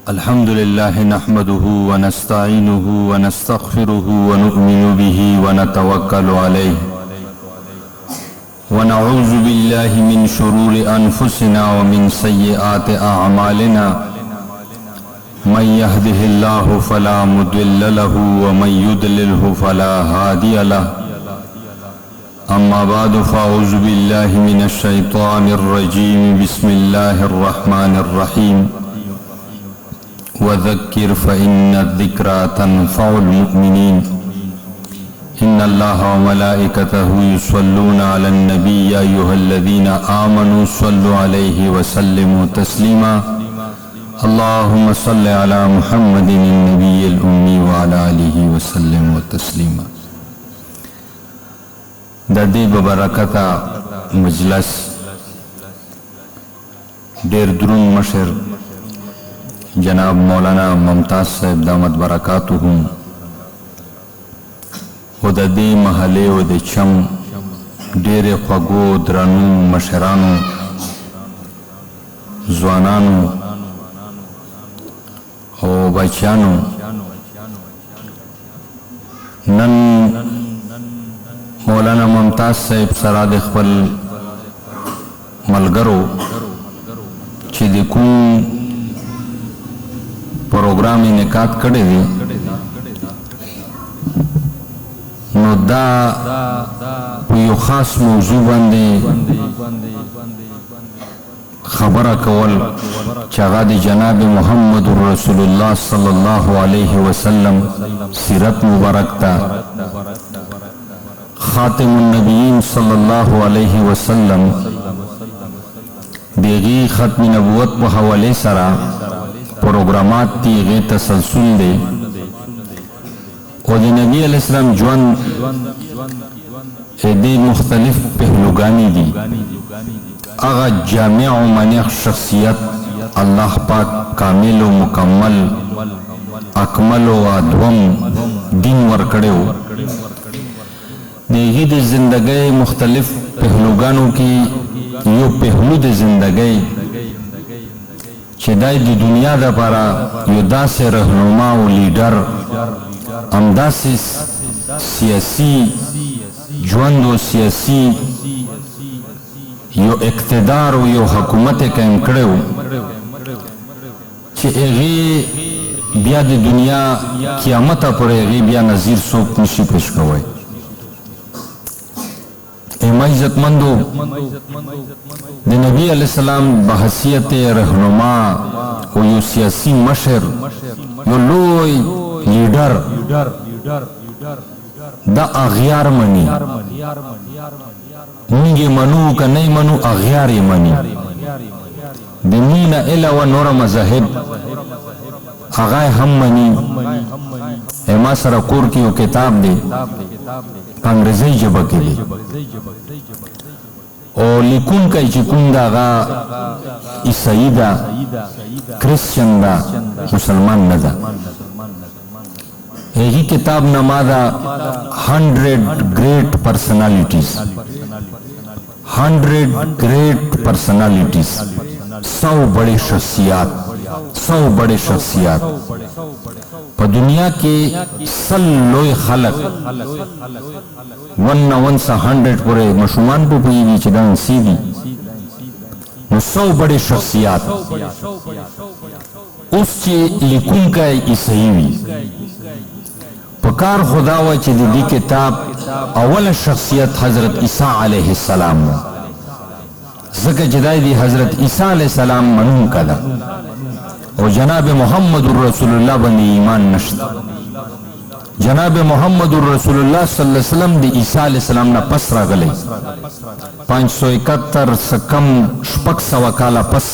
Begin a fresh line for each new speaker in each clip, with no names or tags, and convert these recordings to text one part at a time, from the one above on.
الحمد لله نحمده ونستعينه ونستغفره ونؤمن به ونتوكل عليه ونعوذ بالله من شرور أنفسنا ومن سيئات أعمالنا من يهده الله فلا مضل له ومن يضلله فلا هادي له أما بعد فأعوذ بالله من الشيطان الرجيم بسم الله الرحمن الرحيم وذكر فإن الذكرى تنفع المؤمنين إن الله وملائكته يصلون على النبي يا أيها الذين آمنوا صلوا عليه وسلموا تسليما اللهم صل على محمد النبي الأمي وعلى آله وسلم تسليما. د دې ببرکته مجلس ډېر دروند مشر جناب مولانا ممتاز صاحب دامت برکاتهم او د دې محلې او د چم ډېرې خوږو درنو مشرانو ځوانانو او بچیانو نن مولانا ممتاز صاحب سره د خپل ملګرو چې د کوم پروګرام انعقاد کړی دی نو دا په یو خاص موضوع باندې خبره کول چې هغه د جناب محمد رسول الله صلی الله علیه وسلم سیرت مبارک ته خاتم النبیین صلی الله علیه وسلم دیغی ختم نبوت په حواله سره پروګرامات دیغه تسلسل دی او د نبی علیہ السلام ژوند دې مختلف پهلوګانی دي هغه جامع او منیح شخصیت الله پاک کامل او مکمل اکمل او ادوم دین ورکړو دیگی د زندگی مختلف پہلوگانوں کی یو پہلو د زندگی چه دای دی دنیا دا پارا یو دا سے رہنما و لیڈر امدا سے سیاسی جوند و سیاسی یو اقتدار و یو حکومت قائم کرو چه اغی بیا دی دنیا قیامت پر اغی بیا نظیر سوک نشی پیش کوئی اما عزت مندو د نبی علیہ السلام بحثیت رہنما و یو سیاسی مشر یو لوی لیڈر دا اغیار منی مونگی منو کا نئی منو اغیار منی دمین الا و نور مذہب اغای ہم منی اما سرکور کی وہ کتاب دے انگریزی جبہ کے دی اور لیکن کا چکن دا غا عیسائی دا کرسچن دا مسلمان ندا یہی کتاب نمادا 100 great personalities 100 great personalities 100 بڑے شخصیات پا دنیا کے سل لوی خلق 100 پورے مشومان پو پیوی چدان سیدی 100 بڑے شخصیات اس چی لکن کا عیسائیوی پکار خداوہ چی دی کتاب اول شخصیت حضرت عیسیٰ علیہ السلام زکر جدائی دی حضرت عیسیٰ علیہ السلام منون کدا اور جناب محمد رسول اللہ بنی ایمان نشد جناب محمد رسول اللہ صلی اللہ علیہ وسلم دی عیسیٰ علیہ السلام نا پس را گلے 571 سکم شپک سوکالا پس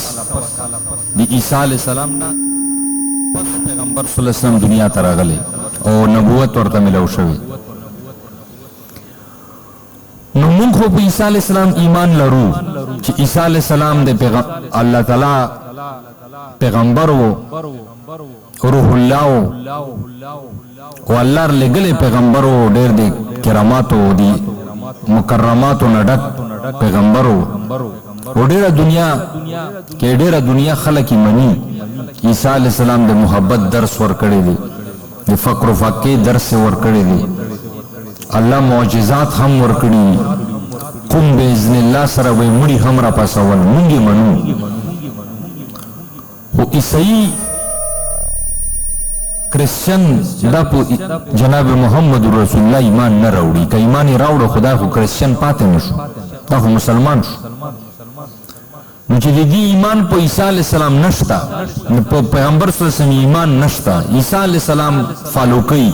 دی عیسیٰ علیہ السلام نا پس پیغمبر صلی اللہ علیہ وسلم دنیا ترا گلے اور نبوت ورطا ملو شوی نو مونږ خو په عیسی علیہ السلام ایمان لرو چې عیسی علیہ السلام د الله تعالی پیغمبر و روح اللہ و اللہ لگلے پیغمبر و دیر دی کراماتو دی مکرماتو نڈک پیغمبر و او ډیره دنیا خلک منی عیسی علیہ السلام د محبت درس ورکړی دی د فقر و فقې درس ورکړی دی الله معجزات هم ورکړي قم باذن الله سره وی مړي هم را پاسول مونږ منو او عیسی کرسچن دا په جناب محمد رسول الله ایمان نه راوړي که ایمان یې راوړه خدا خو کرسچن پاتې نشو دا خو مسلمان شو نو چې د دې ایمان په عیسی علیہ السلام نشته په پیغمبر صلی الله علیه وسلم ایمان نشته عیسی علیہ السلام فالو کوي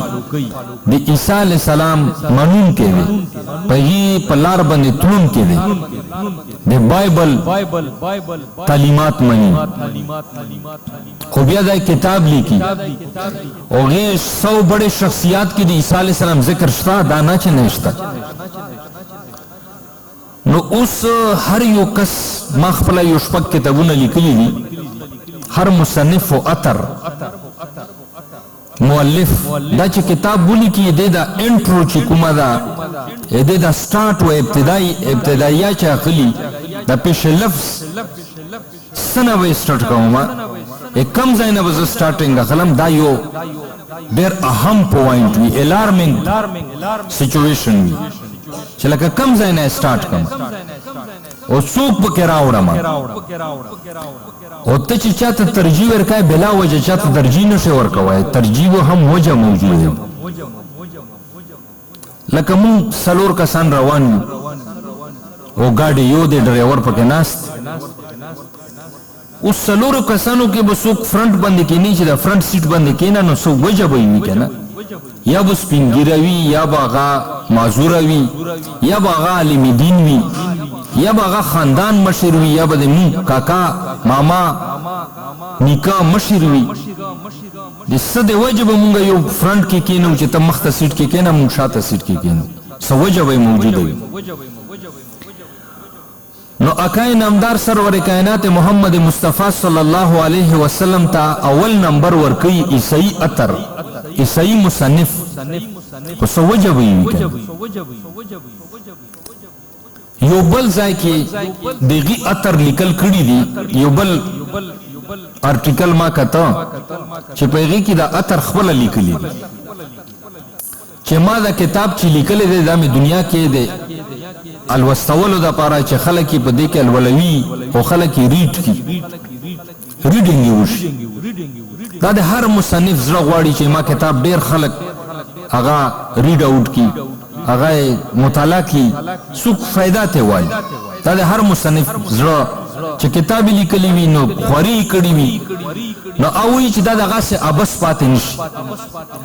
د عیسی علیہ السلام منونکی دی په هغې په لار باندې تلونکی دی د بایبل تعلیمات مني خو بیا دا کتاب لیکي هغې 100 بڑے شخصیات کې د عیسی علیہ السلام ذکر شته دا نه چې نه شته نو اوس هر یو کس ما خپله یو شپږ کتابونه لیکلي دي هر مصنف و اثر مؤلف دا چې کتاب ولیکي دی دا انټرو چې کومه ده دی دا سټارټ و ابتدایه چې اخلي دا پیش لفظ څه نه به سټارټ کوم کم ځای نه به زه سټارټینګ اخلم دا یو ډېر اهم پوینټ وي الارمینګ سچویشن وي چې لکه کم ځای نه سټارټ کوم او څوک پکې راوړم او ته چې چاته ترجیح ورکوې بلا وجه چاته ترجیح نشې ورکوی ترجیح هم وجه موجود دی لکه مونږ 4 کسان روان یو او ګاډي یو دی ډرایور پکې ناست اوس 4 کسانو کې به څوک فرنټ باندې کینی چې د فرنټ سیټ باندې کینا نو څو وجه به وي کنه یا به سپینګیره وي یا به هغه معذوره وي یا به هغه عالم دین وي یا به هغه خاندان مشر وي یا به د مونږ کاکا ماما نیکه مشر وي د څه د وجه به مونږ یو فرنټ کې کینو چې ته مخته سیټ کې کینه مونږ شاته سیټ کې کینو څه وجه به موجوده وي نو اکای نامدار سرور کائنات محمد مصطفی صلی الله علیه وسلم ته اول نمبر ورکوي عیسی اثر عیسی مصنف خو څه وجه به وي یو بل ځای کې دغه اثر لیکل کړي دي یو بل آرټیکل ما کته چې په هغې کې دا اثر خپله لیکلي دي چې ما دا کتاب چې لیکلی دی دا مې دنیا کې دی الوستولو دپاره چې خلک یې په دې کې الولوي او خلک یې ریډ کړي ریډینګ یې وشي دا د هر مصنف زړه غواړي چې ما کتاب ډېر خلک هغه ریډ آوټ کړي هغه مطالعه کړي څوک فایده ته وایي دا د هر مصنف زړه چې کتاب یې لیکلی وي نو خواري یې کړي وي نو هغوی چې دا دغسې ابس پاتې نشي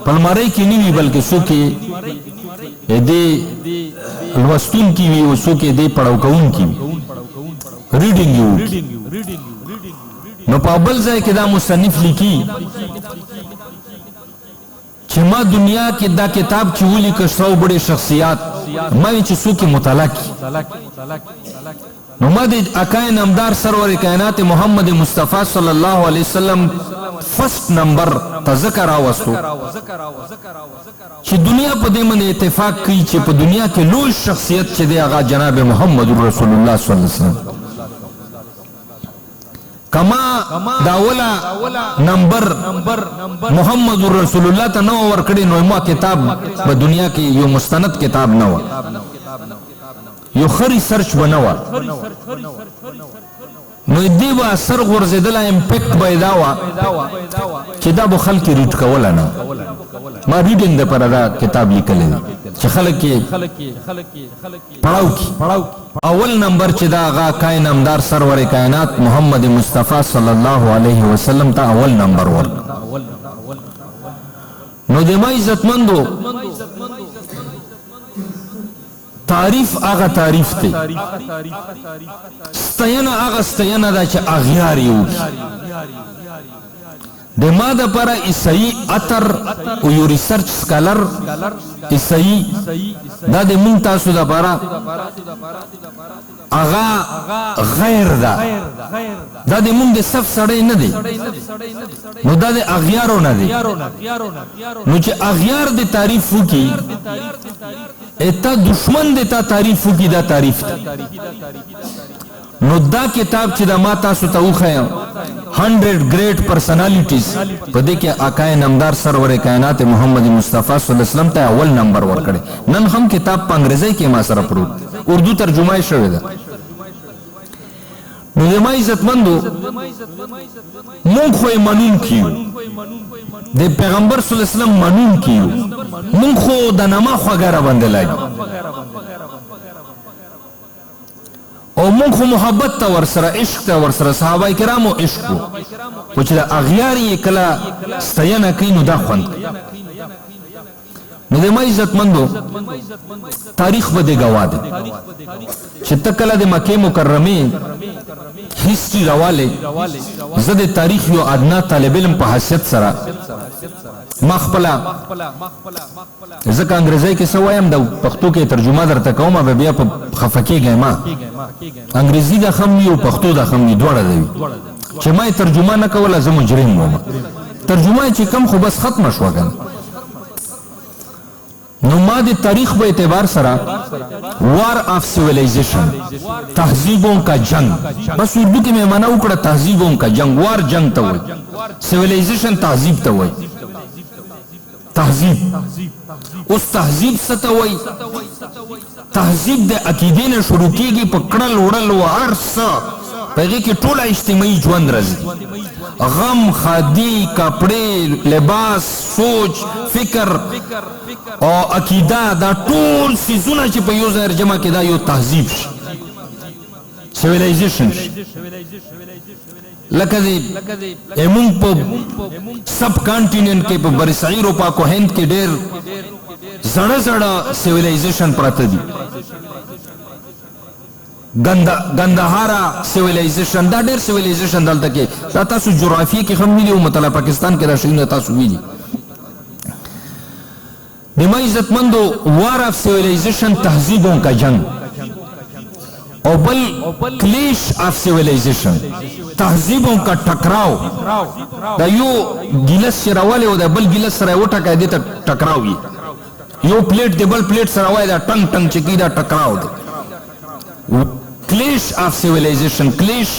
په المارۍ کې نه وي بلکې څوک یې دې لوستونکي وي او څوک یې دې پړاو کوونکي وي ریډینګ یې وکړي نو په بل ځای کې دا مصنف لیکي چې ما دنیا کې دا کتاب چې ولیکه 100 بڑے شخصیات ما چې څوک یې مطالعه کړي نو ما د اکای نامدار سرور کائنات محمد مصطفی صلی الله علیه وسلم فرست نمبر ته ذکر راوستو چې دنیا په دې باندې اتفاق کوي چې په دنیا کې لوی شخصیت چې دی هغه جناب محمد رسول الله صلی الله علیه وسلم کما داولا نمبر محمد رسول الله ته نو ورکړي نو ما کتاب په دنیا کې یو مستند کتاب نه و یو خری سرچ بنوا نو دی با اثر غورځېدله امپیکټ به یې دا وه چې دا به خلک یې ریډ کوله نه ما ریډینګ دپاره دا کتاب لیکلی دی چې خلک یې پړاو کړي اول نمبر چې دا هغه کای نامدار سرور کائنات محمد مصطفی صلی الله علیه وسلم ته اول نمبر ورک نو د ما عزتمندو تعریف هغه تعریف دی ستاینه هغه ستاینه ده چې اغیار یې وکړي د ما دپاره عیسی اثر او یو ریسرچ سکالر عیسی دا د مونږ تاسو دپاره هغه غیر ده دا د مونږ د صف سړی نه دی نو دا د اغیارو نه دی نو چې اغیار د تعریف وکړي تا دشمن د تا تعریف وکړي دا تعریف ده نو دا کتاب چې دا ما تاسو ته وښیم 100 great personalities په دې کې آقای نامدار سرور کائنات محمد مصطفی صلی الله علیه وسلم ته اول نمبر ورکړي. نن هم کتاب په انګریزي کې ما سره پروت اردو ترجمه شوی ده. نو زما عزتمندو مونږ خو یې منون کیو د پیغمبر صلی الله علیه وسلم منون کیو مونږ خو د نما خوږه را باندې لګي او مونږ خو محبت ته ورسره عشق ته ورسره صحابه کرامو عشق خو چې د اغیار یې کله ستاینه کوي نو دا خوند نو د ما عزتمندو تاریخ به دې ګواه دی چې ته کله د مکې مکرمې هیسټري راوالی زه د تاریخ یو ادنا طالب علم په حیثیت سره ما خپله ځکه انګریزی کې څه وایم د پښتو کې ترجمه درته کوم به بیا په خفه کېږئ ما انګریزي دا ښه وي او پښتو دا ښه وي دواړه ده وي چې ما یې ترجمه نه کوله زه مجرم وم ترجمه چې کم خو بس ختمه شوه که نو ما د تاریخ په اعتبار سره وار آف سیویلائزیشن تہذیبوں کا جنگ بس اردو کې مې معنا وکړه تہذیبوں کا جنگ وار جنگ ته وایي سیویلائزیشن تہذیب ته وایي تہذیب اوس تہذیب څه ته وایي تہذیب د عقیدې نه شروع کېږي په کړل وړل و هر څه په هغې کې ټوله اجتماعي ژوند راځي غم خادي کپړې لباس سوچ فکر او عقیده دا ټول څیزونه چې په یو ځای جمع کې دا یو تهذیب شي سیویلایزیشن شي لکه مونږ په سب کانټیننټ کې په برصغیر اروپا کو هند کې ډېر زړه زړه سیویلایزیشن پراته دي ګندهارا سیویلایزیشن دا ډېر سیویلایزیشن دلته کې دا تاسو جغرافیه کې هم ویلي او مطلع پاکستان کې دا شیونه تاسو ویلي د ما عزتمندو وار آف سیویلایزیشن تہذیبوں کا جنگ او بل کلیش آف سیویلایزیشن تہذیبوں کا ٹکراؤ دا یو ګیلس چې راوالی او دا بل ګیلس سره یې وټکای دې ته ټکراو وي یو پلیټ د بل پلیټ سره وایي دا ټنګ ټنګ چې کېږي دا ټکراو دی کلیش آف سیویلایزیشن کلیش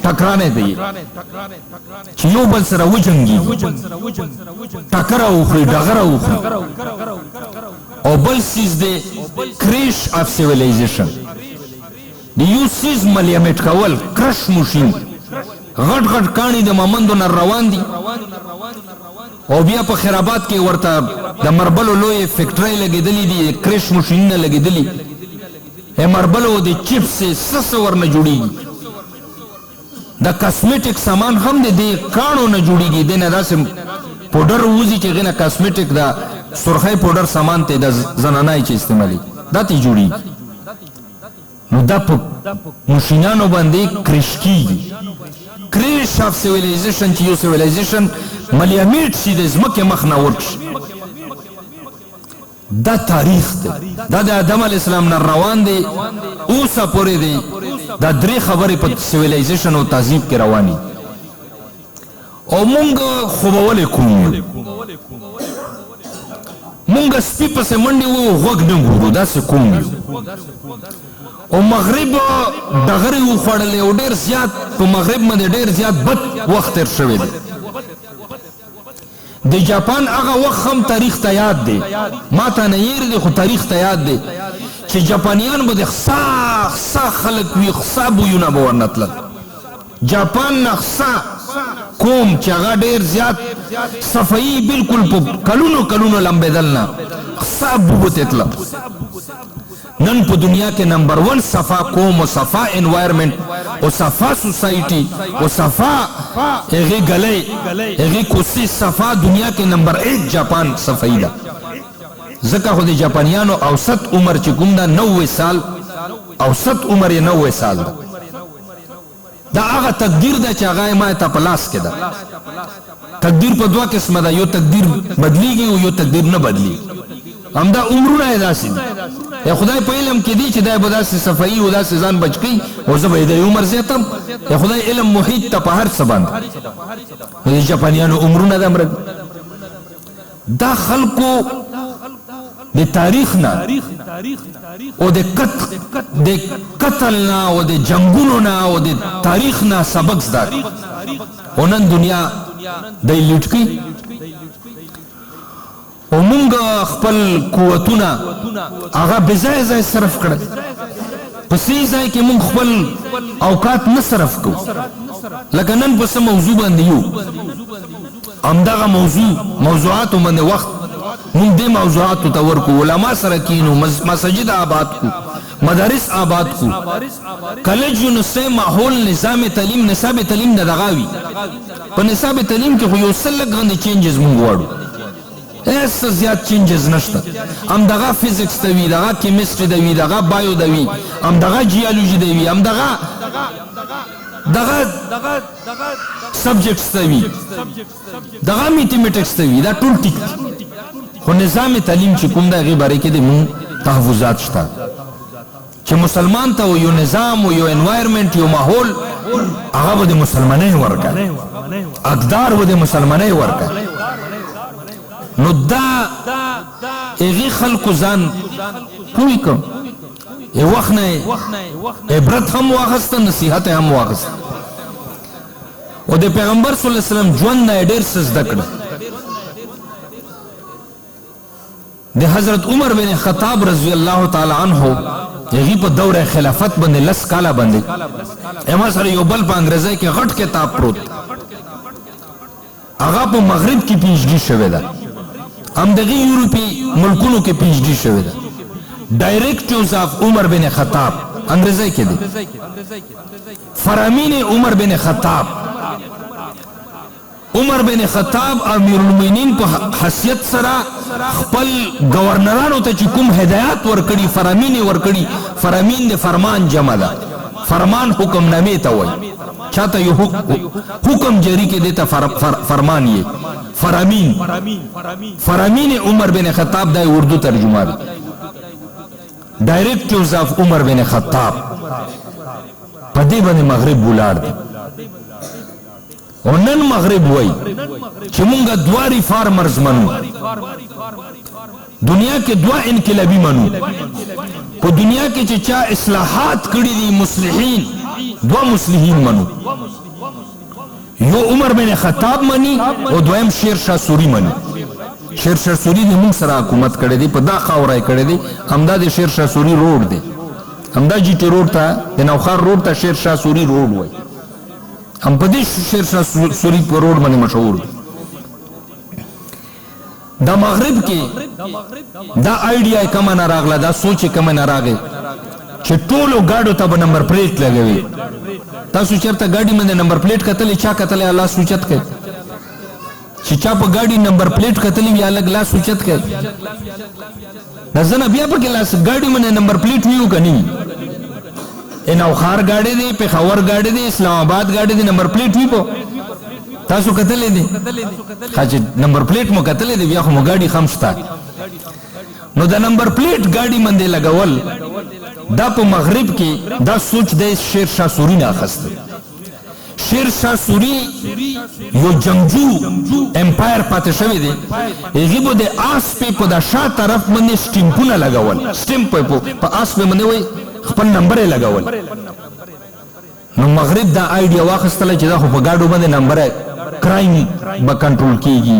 ټکرانے دی چې یو بل سره وجنګي ټکره وخوري ډغره وخوري او بل سیز دی کریش آف سیویلایزیشن د یو سیز ملیمیټ کول کرش مشین غټ غټ کاڼي د مامندو نه روان دي او بیا په خیرآباد کې ورته د مربلو لوی فیکټرۍ لګېدلي دي کرش مشینونه لګېدلي مربلو د چپس سس ورنه جوړیږي د کاسمیټک سامان هم د دې کاڼو نه جوړیږي د نه داسې پوډر وځي چې هغې نه کاسمیټک د سرخی پوډر سامان ته د زنانای چې استعمالي دا ته جوړیږي نو دا په مشینانو باندې کرش کیږي کریش آف سیویلایزیشن چې یو سیویلایزیشن ملیامیټ شي د ځمکې مخ نه ورک شي دا تاریخ دی دا د آدم علیه السلام نه روان دی اوسه پورې دی دا درې خبرې په سیویلایزیشن او تهذیب کې رواني او مونږ خوبولی کوم یو مونږ سپي پسې منډې وو غوږ نه ګورو داسې کوم یو او مغرب ډغرې وخوړلې او ډېر زیات په مغرب باندې ډېر زیات بد وخت تېر شوی دی د جاپان هغه وخت هم تاریخ ته یاد دی ما ته نه یېر دی خو تاریخ ته یاد دی چې جاپانیان به د خسا خلک وي خسا بویونه به ورنه تلل جاپان نه خسا قوم چې هغه ډېر زیات صفایي بلکل په کلونو کلونو لمبېدل نه خسا بوبو ته تله نن په دنیا کې نمبر 1 صفا قوم او صفا انوایرمنٹ او صفا سوسایټي او صفا هغې ګلۍ هغې کوڅې صفا دنیا کې نمبر 1 جاپان صفایي ده ځکه خو د جاپانیانو اوسط عمر چې کوم ده 90 سال اوسط عمر یې 90 سال ده دا هغه تقدیر ده چې هغه یې ما ته په لاس کې ده تقدیر په دوه قسمه ده یو تقدیر بدلیږي او یو تقدیر نه بدلیږي همدا عمرونه یې داسې دي خدای په علم کې دی چې دا به داسې صفایي او داسې ځان بچ کوي او زه به یې د عمر زیاتم خدای علم محیط ته په هر څه باندې د جاپانیانو عمرونه دا خلکو د تاریخ نه او د قتل نه او د جنگونو نه او د تاریخ نه سبق زده او نن دنیا دی لوټ کی او مونږ خپل قوتونه هغه بځای ځای صرف کړل په سې ځای کې مونږ خپل اوقات نه صرف کوو لکه نن په څه موضوع باندې یو همدغه موضوعاتو باندې وخت مونږ دې موضوعاتو ته ورکو علما سره کینو مساجد آباد کو مدارس آباد کو کالجونو سه ماحول نظام تعلیم نه دغاوي په نصاب تعلیم کې خو یو څه لږ غندې چینجز مونږ غواړو ایس زیات چینجز نشته همدغه فزیکس ته وي دغه کیمستري ته وي دغه بایو ته وي همدغه جیولوژي ته وي همدغه سبجیکټس ته وي دغه میتھمیټکس ته وي دا ټول ټیک خو نظام تعلیم چې کوم د هغې باره کې د مونږ تحفظات شته چې مسلمان ته یو نظام و یو انوایرمنټ یو ماحول هغه به د مسلمانۍ ورکړه اقدار به د مسلمانۍ ورکړه نو دا هغې خلکو ځان پوه کړ وخت نه عبرت هم واخسته نصیحت هم واخسته او د پیغمبر صلی الله علیه وسلم ژوند نه ډېر څه زده کړه د حضرت عمر بن خطاب رضی الله تعالی عنه هغې په دوره خلافت باندې 10 کاله باندې اما سره یو بل په انګریزۍ کې غټ کتاب پروت هغه په مغرب کې پی ایچ ډي شوې ده همدغه یورپي ملکونو کې پی ایچ ډي شوې ده ډایرکټیوز آف عمر بن خطاب انګریزۍ کې دی فرامین عمر بن خطاب عمر بن خطاب امیر المؤمنین په حیثیت سره خپل گورنرانو ته چې کوم هدایات ورکړي فرامین ورکړي فرامین د فرمان جمع ده فرمان حکم نامې ته وایي چاته یو حکم جاری کې دیتا فرمان یې فرامین عمر بن خطاب دا اردو ترجمه ده ډایرکټیوز آف عمر بن خطاب په دې باندې مغرب ولاړ دی او نن مغرب وای چې مونږ دوه ریفارمرز منو دنیا کې دوه انقلابي منو په دنیا کې چې چا اصلاحات کړي دي مصلحین دوه مصلحین منو یو عمر بن خطاب مني او دویم شیر شاه سوری مني شیر شاه سوری د موږ سره حکومت کړی دی په دا خاوره کړی دی همدا د شیر شاه سوری روډ دی همدا جی ټي روډ ته د نوخار روډ ته شیر شاه سوری روډ وای هم په دې شیر شاه سوری په روډ باندې مشهور دی دا مغرب کې دا آئیډیا کومه نه راغله دا سوچ کومه نه راغی چې ټولو ګاډو ته به نمبر پلیټ لګوي تاسو چېرته ګاډي باندې نمبر پلیټ کتلی چا کتلی الله سوچت کوي چې چا په ګاډي نمبر پلیټ کتلی وي الګ لاس اوچت کوي دا زنه بیا پکې لاس ګاډي باندې نمبر پلیټ وي او که نه وي نوخار ګاډی دی پېښور ګاډی دی اسلام آباد ګاډی دی نمبر پلیټ وي په تاسو کتلی دی ښه چې نمبر پلیټ مو کتلی دی بیا خو مو ګاډي خم شته نو د نمبر پلیټ ګاډي باندې لګول دا په مغرب کې دا سوچ دی شیر شاه سوري نه اخیستی شیر شاه سوری یو جنگجو امپایر پاتې شوی دی هغې به د آس پې په دا شا طرف باندې سټیمپونه لګول سټیمپ په آس پې باندې وایي خپل نمبر یې لګول نو مغرب دا آیډیا واخیستله چې دا خو په ګاډو باندې نمبر کرایم به کنټرول کېږي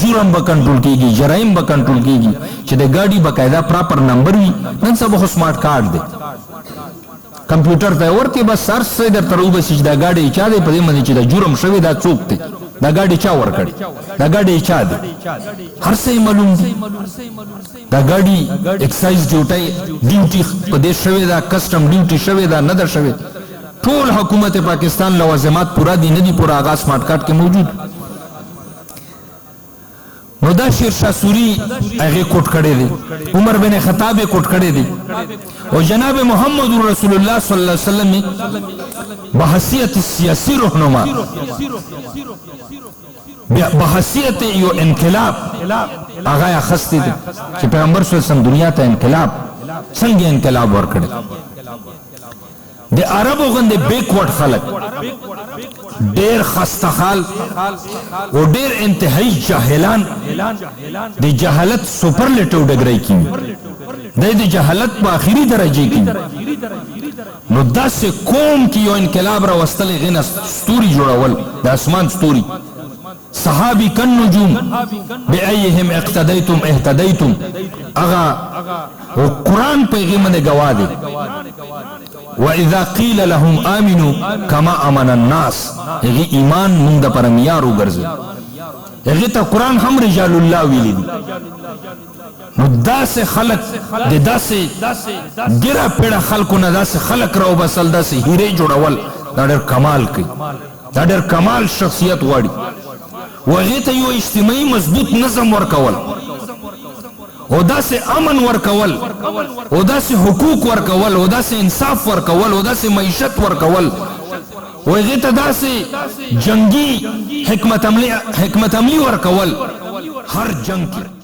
جرم به کنټرول کېږي جرایم به کنټرول کېږي چې د ګاډي باقاعده پراپر نمبر وي نن سبا خو سمارټ کارډ دی کمپیوټر ته ورکې بس هر څه درته راوباسي چې دا ګاډی چا دی په دې باندې چې دا جرم شوی دا څوک دی دا ګاډی چا ورکړی دا ګاډی چا دی هر څه یې معلوم دی دا ګاډي اکسایز ډیوټي په دې شوې ده کسټم ډیوټي شوې ده نه ده شوې ټول حکومت پاکستان لوازمات پورا دي نه دي پورا هغه سمارټ کارډ کې موجود نو دا شیر شاه سوری هغې کوټ کړی دی عمر بن خطاب یې کوټ کړی دی او جناب محمد رسول الله صلی الله علیه وسلم بحیثیت سیاسی رهنما بحیثیت یو انقلاب هغه یې اخیستی دی چې پیغمبر صلی الله علیه وسلم دنیا ته انقلاب څنګه انقلاب ورکړی د عربو غوندې بیکورډ خلک ډېر خستحال او ډېر انتهایی جاهلان د جهالت سپرلیټیو ډګری کې وي د جهالت په آخري درجه کې نو داسې قوم کې یو انقلاب راوستلی هغې نه ستوري جوړول د اسمان ستوري صحابي کالنجوم بأیهم اقتدیتم اهتدیتم هغه قرآن په هغې باندې ګواه دی وَإِذَا قِيلَ لَهُمْ آمِنُوا كَمَا آمَنَ النَّاسِ هغې ایمان مونږ دپاره معیار وګرځوي هغې ته قرآن هم رجال الله ویلی دي نو داسې خلق د داسې ګیره پیړه خلکو نه داسې خلق راوبسل داسې هیرې جوړول دا ډېر کمال کوي دا ډېر کمال شخصیت غواړي و هغې ته یو اجتماعي مضبوط نظم ورکول او داسې امن ورکول او داسې حقوق ورکول او داسې انصاف ورکول او داسې معیشت ورکول و هغې ته داسې جنگي حکمت عملي ورکول هر جنگ کې